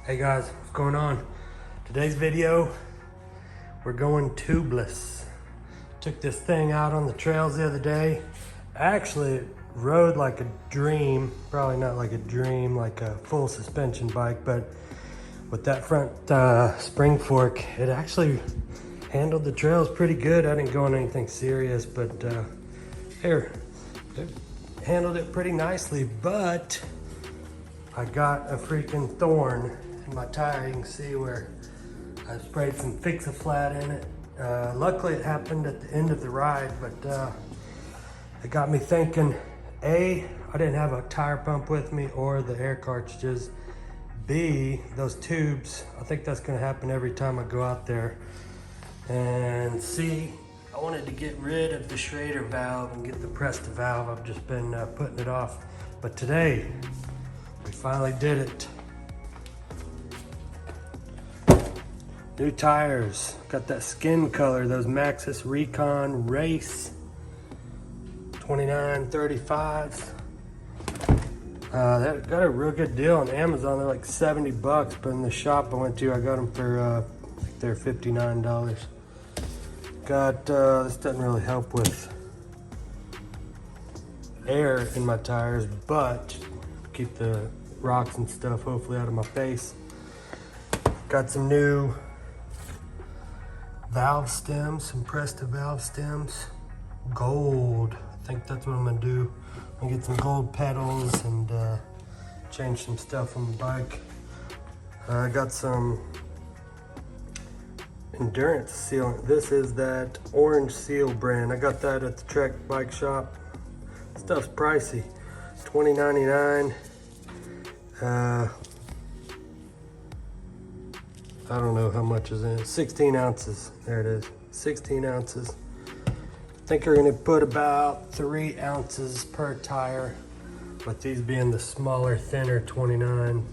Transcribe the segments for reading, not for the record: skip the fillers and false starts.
Hey guys, what's going on? Today's video, we're going tubeless. Took this thing out on the trails the other day. I actually rode like a dream, probably not like a dream, like a full suspension bike, but with that front spring fork, it actually handled the trails pretty good. I didn't go on anything serious, but it handled it pretty nicely, but I got a freaking thorn in my tire. You can see where I sprayed some Fix-A-Flat in it. Luckily it happened at the end of the ride, but it got me thinking, A, I didn't have a tire pump with me or the air cartridges. B, those tubes, I think that's gonna happen every time I go out there. And C, I wanted to get rid of the Schrader valve and get the Presta valve. I've just been putting it off. But today, we finally did it. New tires, got that skin color, those Maxxis Rekon Race 2935s. They got a real good deal on Amazon. They're like 70 bucks, but in the shop I went to, I got them for, I think they're $59. Got, this doesn't really help with air in my tires, but keep the rocks and stuff hopefully out of my face. Got some new valve stems, some Presta valve stems. Gold, I think that's what I'm gonna do. I'm gonna get some gold pedals and change some stuff on the bike. I got some endurance sealant. This is that orange seal brand. I got that at the Trek bike shop. Stuff's pricey, $20.99. I don't know how much is in it. 16 ounces. There it is. 16 ounces. I think we're gonna put about 3 ounces per tire, with these being the smaller, thinner 29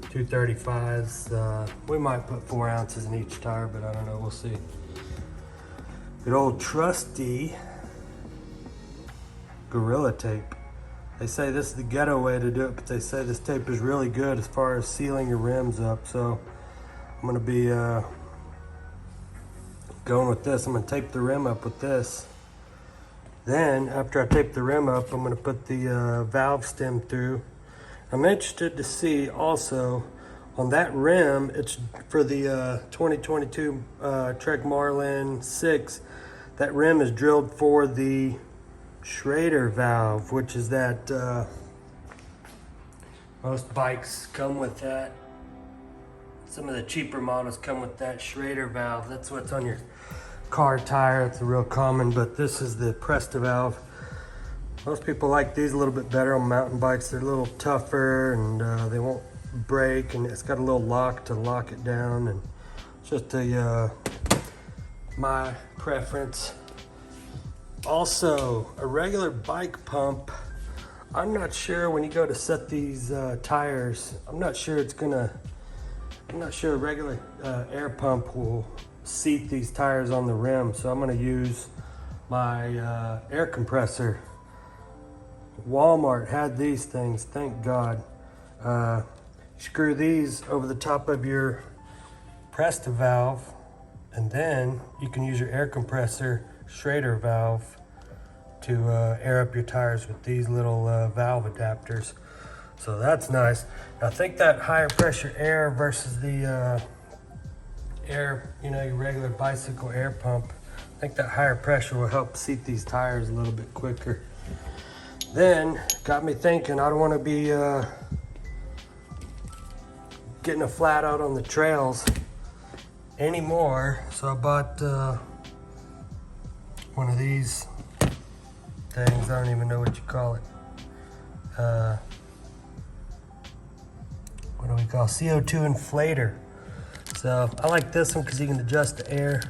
235s. We might put 4 ounces in each tire, but I don't know. We'll see. Good old trusty Gorilla tape. They say this is the ghetto way to do it, but they say this tape is really good as far as sealing your rims up. So I'm gonna be going with this. I'm gonna tape the rim up with this. Then after I tape the rim up, I'm gonna put the valve stem through. I'm interested to see also on that rim, it's for the 2022 Trek Marlin 6, that rim is drilled for the Schrader valve, which is that, most bikes come with that. Some of the cheaper models come with that Schrader valve. That's what's on your car tire. It's a real common, but this is the Presta valve. Most people like these a little bit better on mountain bikes. They're a little tougher and they won't break, and it's got a little lock to lock it down, and it's just a my preference. Also, a regular bike pump, I'm not sure when you go to set these tires, I'm not sure a regular air pump will seat these tires on the rim, so I'm gonna use my air compressor. Walmart had these things, thank God. Screw these over the top of your Presta valve, and then you can use your air compressor Schrader valve to air up your tires with these little valve adapters. So that's nice. I think that higher pressure air versus the air, you know, your regular bicycle air pump, I think that higher pressure will help seat these tires a little bit quicker. Then got me thinking, I don't want to be getting a flat out on the trails anymore, so I bought one of these things. I don't even know what you call it. What do we call CO2 inflator? So I like this one because you can adjust the air.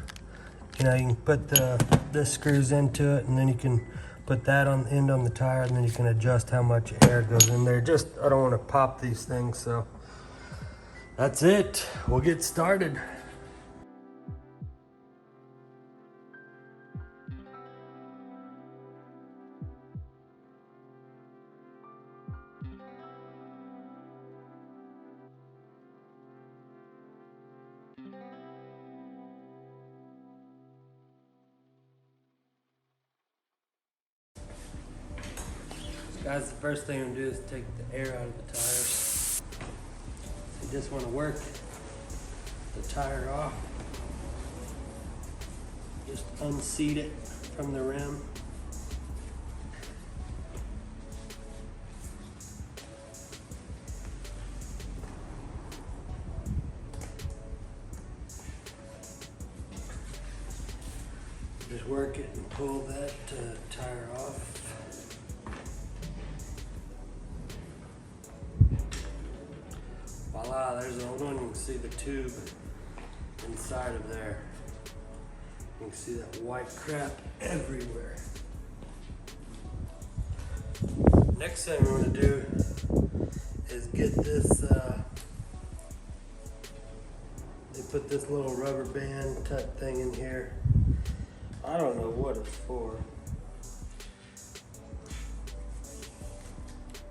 You know, you can put this screws into it, and then you can put that on the end on the tire, and then you can adjust how much air goes in there. Just, I don't want to pop these things, so that's it. We'll get started. Guys, the first thing I'm gonna do is take the air out of the tires. You just want to work the tire off. Just unseat it from the rim. Just work it and pull that tire off. Voila, there's the old one. You can see the tube inside of there. You can see that white crap everywhere. Next thing we're going to do is get this, they put this little rubber band type thing in here. I don't know what it's for.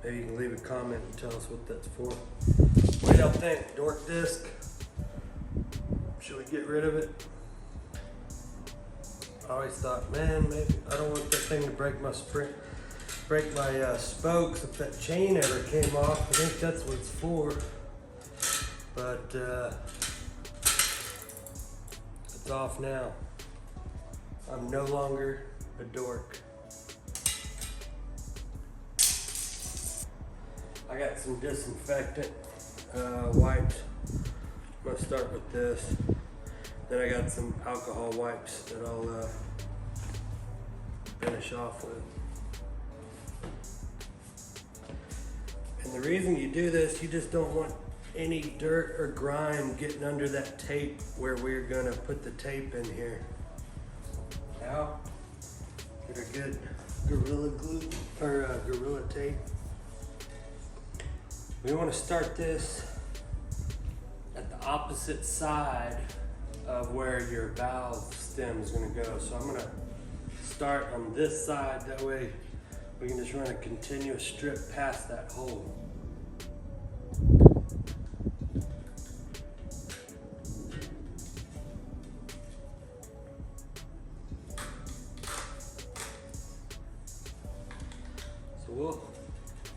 Maybe you can leave a comment and tell us what that's for. What do y'all think? Dork disc? Should we get rid of it? I always thought, man, maybe I don't want that thing to break my spokes if that chain ever came off. I think that's what it's for. But it's off now. I'm no longer a dork. I got some disinfectant wipes. I'm gonna start with this. Then I got some alcohol wipes that I'll finish off with. And the reason you do this, you just don't want any dirt or grime getting under that tape where we're gonna put the tape in here. Now, get a good Gorilla Glue or Gorilla Tape. We want to start this at the opposite side of where your valve stem is going to go. So I'm going to start on this side. That way we can just run a continuous strip past that hole. So we'll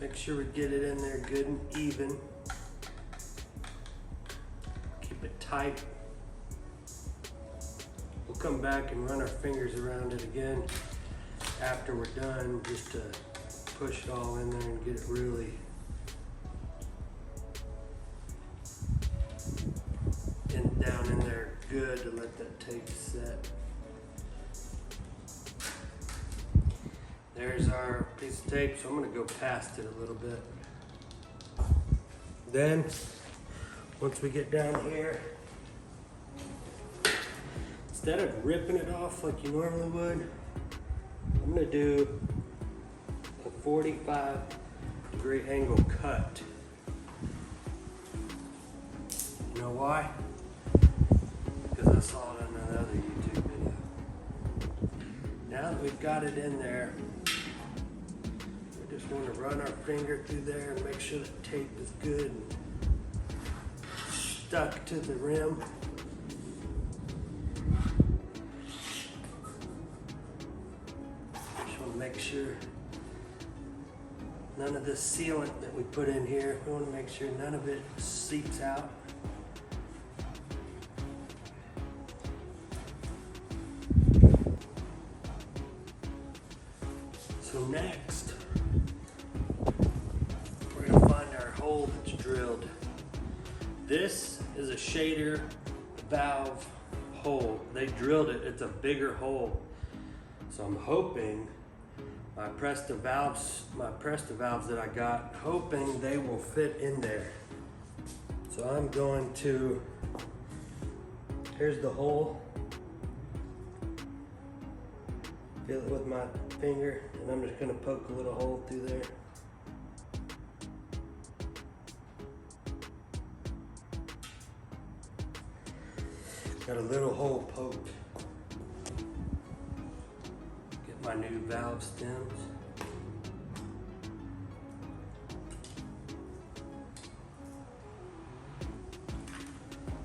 make sure we get it in there good and even. Keep it tight. We'll come back and run our fingers around it again after we're done, just to push it all in there and get it really down in there good to let that tape set. There's our piece of tape, so I'm going to go past it a little bit. Then, once we get down here, instead of ripping it off like you normally would, I'm going to do a 45-degree angle cut. You know why? Because I saw it in another YouTube video. Now that we've got it in there, we just want to run our finger through there and make sure the tape is good and stuck to the rim. Just want to make sure none of this sealant that we put in here, we want to make sure none of it seeps out. So next, we're going to find our hole that's drilled. This is a shader valve hole. They drilled it, it's a bigger hole. So I'm hoping my Presta valves that I got, hoping they will fit in there. So I'm going to, here's the hole. Feel it with my finger, and I'm just gonna poke a little hole through there. Got a little hole poked. Get my new valve stems.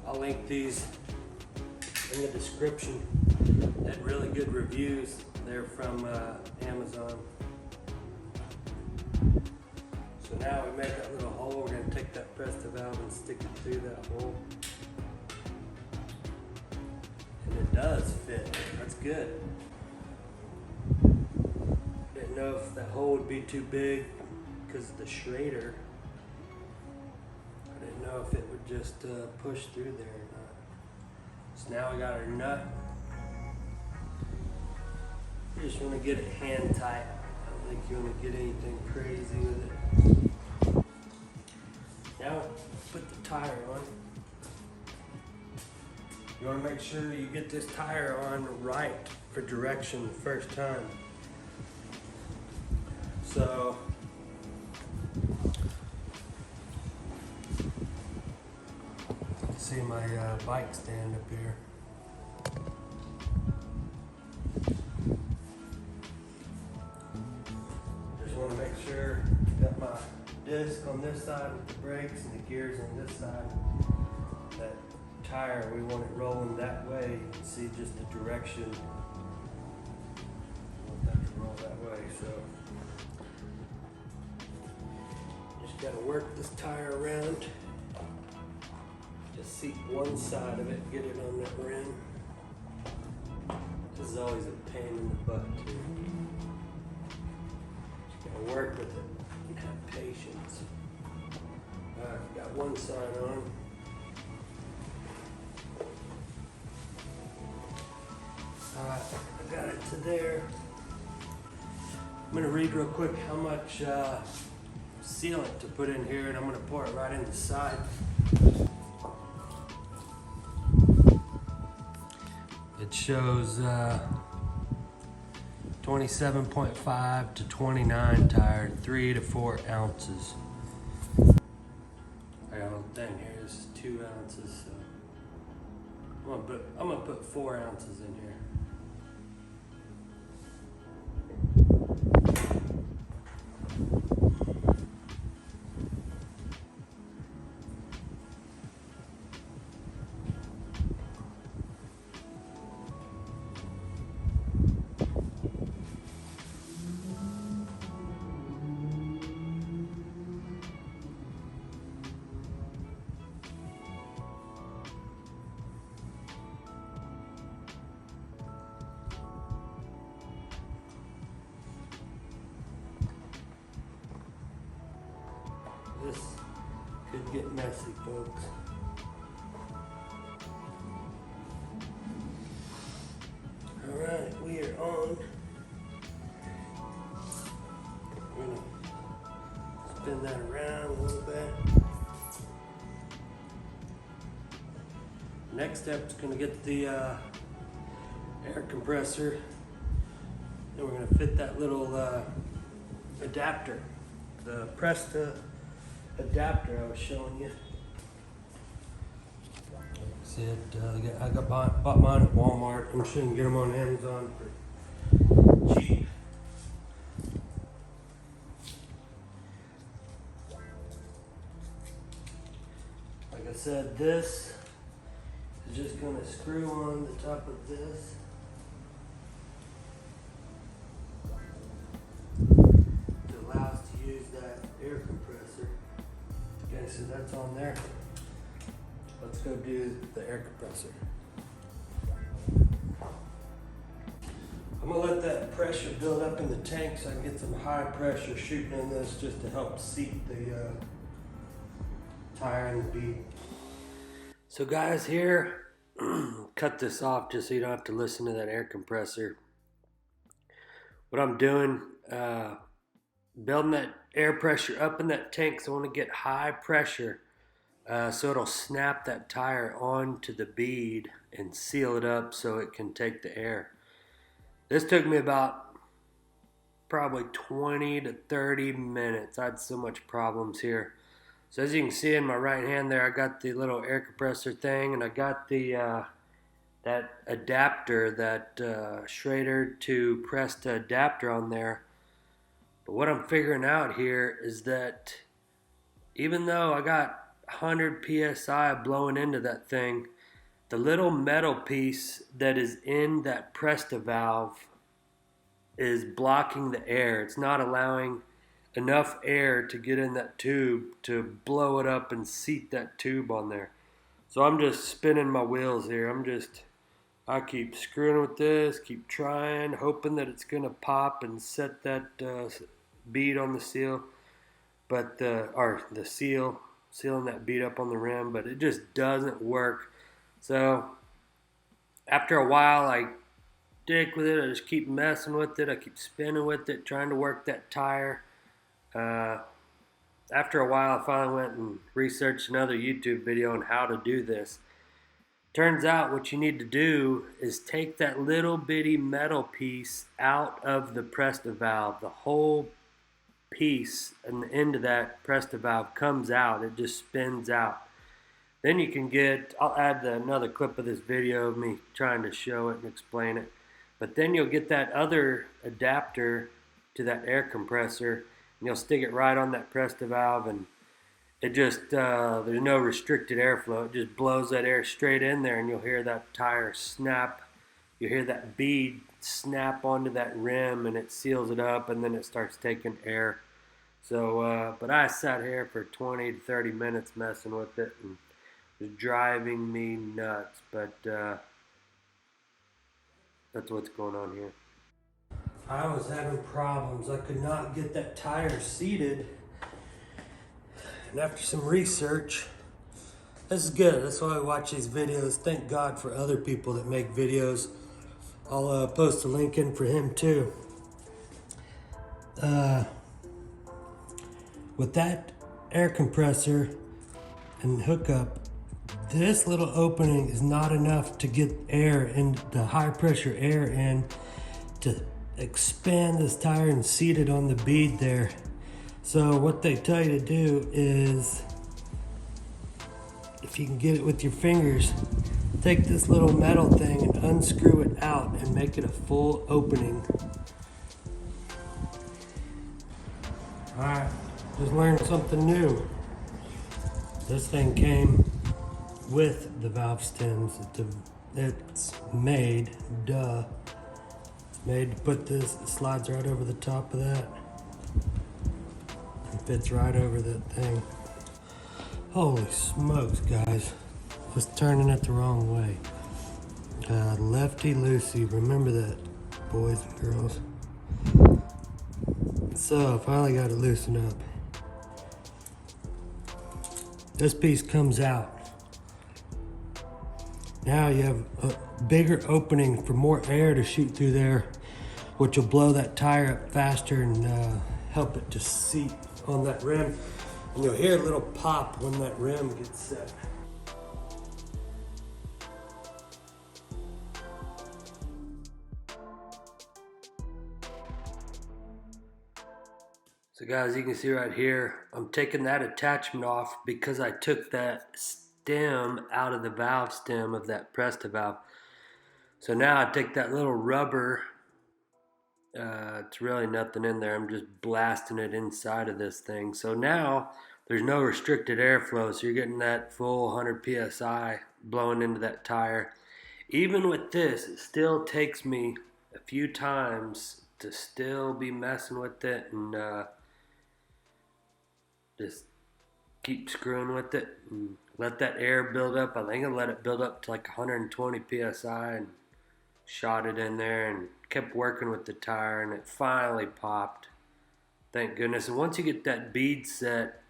I'll link these in the description. Had really good reviews. They're from Amazon. So now we made that little hole. We're going to take that Presto valve and stick it through that hole. And it does fit. That's good. Didn't know if that hole would be too big because of the Schrader. I didn't know if it would just push through there or not. So now we got our nut. You just want to get it hand tight. I don't think you want to get anything crazy with it. Now put the tire on. You want to make sure you get this tire on right for direction the first time. So you can see my bike stand up here. Just want to make sure I got my disc on this side with the brakes and the gears on this side. That tire, we want it rolling that way. You can see just the direction. We want that to roll that way. So just got to work this tire around. Just seat one side of it, get it on that rim. This is always a pain in the butt too. Just got to work with it and have patience. Alright, got one side on. Alright, I got it to there. I'm going to read real quick how much sealant to put in here, and I'm going to pour it right in the side. It shows 27.5 to 29 tire, 3 to 4 ounces. I got a little thing here, this is 2 ounces, so I'm gonna put 4 ounces in here. This could get messy, folks. Alright, we are on. We're gonna spin that around a little bit. Next step is gonna get the air compressor. And we're gonna fit that little adapter, the Presto adapter I was showing you. See it, I bought mine at Walmart. I'm sure you can get them on Amazon for cheap. Like I said, this is just going to screw on the top of this. It allows to use that air compressor. Okay, so that's on there. Let's go do the air compressor. I'm gonna let that pressure build up in the tank so I can get some high pressure shooting in this just to help seat the tire and the bead. So guys, here, cut this off just so you don't have to listen to that air compressor. What I'm doing, building that air pressure up in that tank, so I want to get high pressure so it'll snap that tire onto the bead and seal it up so it can take the air. This took me about probably 20 to 30 minutes. I had so much problems here. So as you can see in my right hand there, I got the little air compressor thing, and I got the that adapter, that Schrader to Presto adapter on there. But what I'm figuring out here is that even though I got 100 PSI blowing into that thing, the little metal piece that is in that Presta valve is blocking the air. It's not allowing enough air to get in that tube to blow it up and seat that tube on there. So I'm just spinning my wheels here. I keep screwing with this, keep trying, hoping that it's gonna pop and set that bead on the seal, but or the seal, sealing that bead up on the rim, but it just doesn't work. So after a while, I dick with it. I just keep messing with it. I keep spinning with it, trying to work that tire. After a while, I finally went and researched another YouTube video on how to do this. Turns out what you need to do is take that little bitty metal piece out of the Presta valve. The whole piece and the end of that Presta valve comes out. It just spins out. Then you can get, I'll add another clip of this video of me trying to show it and explain it. But then you'll get that other adapter to that air compressor, and you'll stick it right on that Presta valve, and it just, there's no restricted airflow. It just blows that air straight in there, and you'll hear that tire snap. You'll hear that bead snap onto that rim, and it seals it up, and then it starts taking air. So, but I sat here for 20 to 30 minutes messing with it, and it was driving me nuts, but that's what's going on here. I was having problems. I could not get that tire seated. And after some research, this is good. That's why I watch these videos. Thank God for other people that make videos. I'll post a link in for him too. With that air compressor and hookup, this little opening is not enough to get air in, the high pressure air in, to expand this tire and seat it on the bead there. So what they tell you to do is, if you can get it with your fingers, take this little metal thing and unscrew it out and make it a full opening. Alright, just learned something new. This thing came with the valve stems. It's made, duh. It's made to put this, it slides right over the top of that. It fits right over that thing. Holy smokes, guys. I was turning it the wrong way. Lefty loosey, remember that, boys and girls. So, I finally got it loosened up. This piece comes out. Now you have a bigger opening for more air to shoot through there, which will blow that tire up faster and help it to seat on that rim. And you'll hear a little pop when that rim gets set. So guys, you can see right here, I'm taking that attachment off because I took that stem out of the valve stem of that Presta valve. So now I take that little rubber, it's really nothing in there, I'm just blasting it inside of this thing. So now there's no restricted airflow, so you're getting that full 100 PSI blowing into that tire. Even with this, it still takes me a few times to still be messing with it and just keep screwing with it and let that air build up. I think I let it build up to like 120 PSI and shot it in there and kept working with the tire, and it finally popped. Thank goodness. And once you get that bead set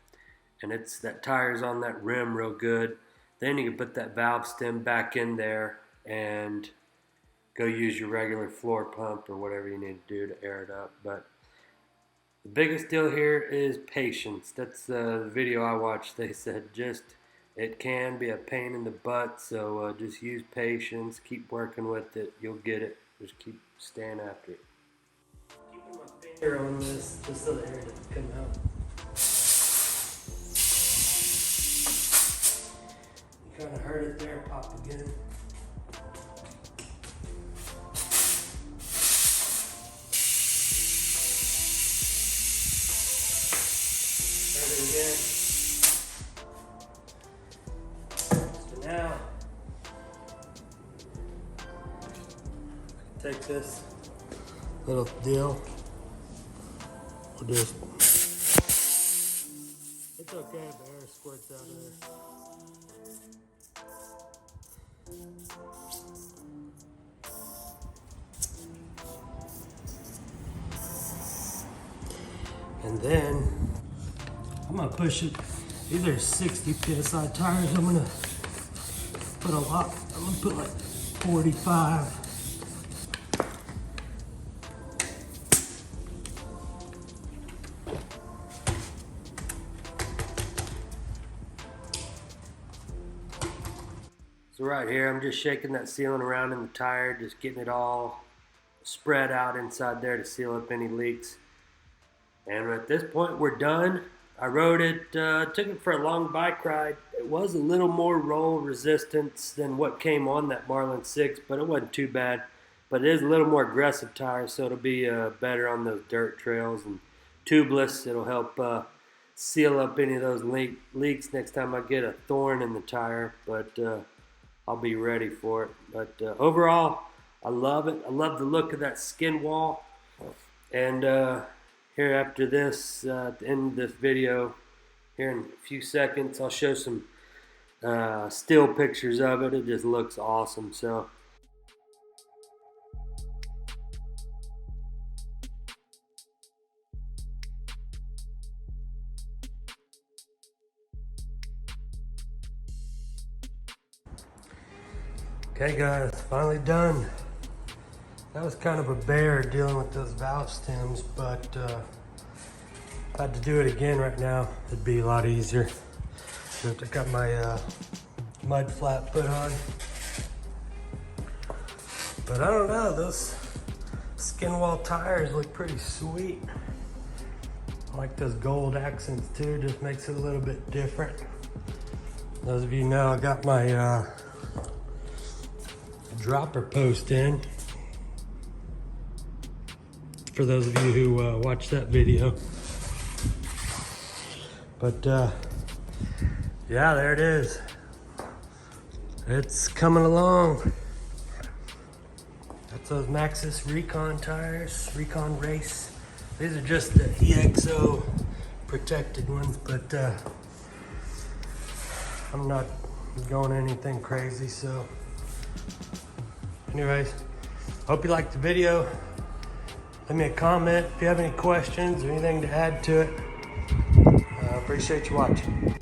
and that tire's on that rim real good, then you can put that valve stem back in there and go use your regular floor pump or whatever you need to do to air it up. But the biggest deal here is patience. That's the video I watched. They said it can be a pain in the butt, so just use patience, keep working with it, you'll get it. Just keep staying after it. Keeping my finger on this just so the air doesn't come out. You kind of heard it there, pop again. Again. So now take this little deal. We'll just, it's okay if air squirts out of there. And then I'm gonna push it. These are 60 PSI tires. I'm gonna put a lot. I'm gonna put like 45. So right here, I'm just shaking that sealant around in the tire, just getting it all spread out inside there to seal up any leaks. And at this point, we're done. I rode it, took it for a long bike ride. It was a little more roll resistance than what came on that Marlin 6, but it wasn't too bad. But it is a little more aggressive tire, so it'll be better on those dirt trails. And tubeless, it'll help seal up any of those leaks next time I get a thorn in the tire. But I'll be ready for it. But overall, I love it. I love the look of that skin wall. And here after this, at the end of this video, here in a few seconds, I'll show some still pictures of it. It just looks awesome. So. Okay guys, finally done. That was kind of a bear dealing with those valve stems, but if I had to do it again right now, it'd be a lot easier. So I got my mud flap put on. But I don't know, those skin wall tires look pretty sweet. I like those gold accents too, just makes it a little bit different. Those of you know, I got my dropper post in. For those of you who watched that video. But yeah, there it is. It's coming along. That's those Maxxis Rekon tires, Rekon Race. These are just the EXO protected ones, but I'm not going anything crazy, so anyways, hope you liked the video. Leave me a comment if you have any questions or anything to add to it. I appreciate you watching.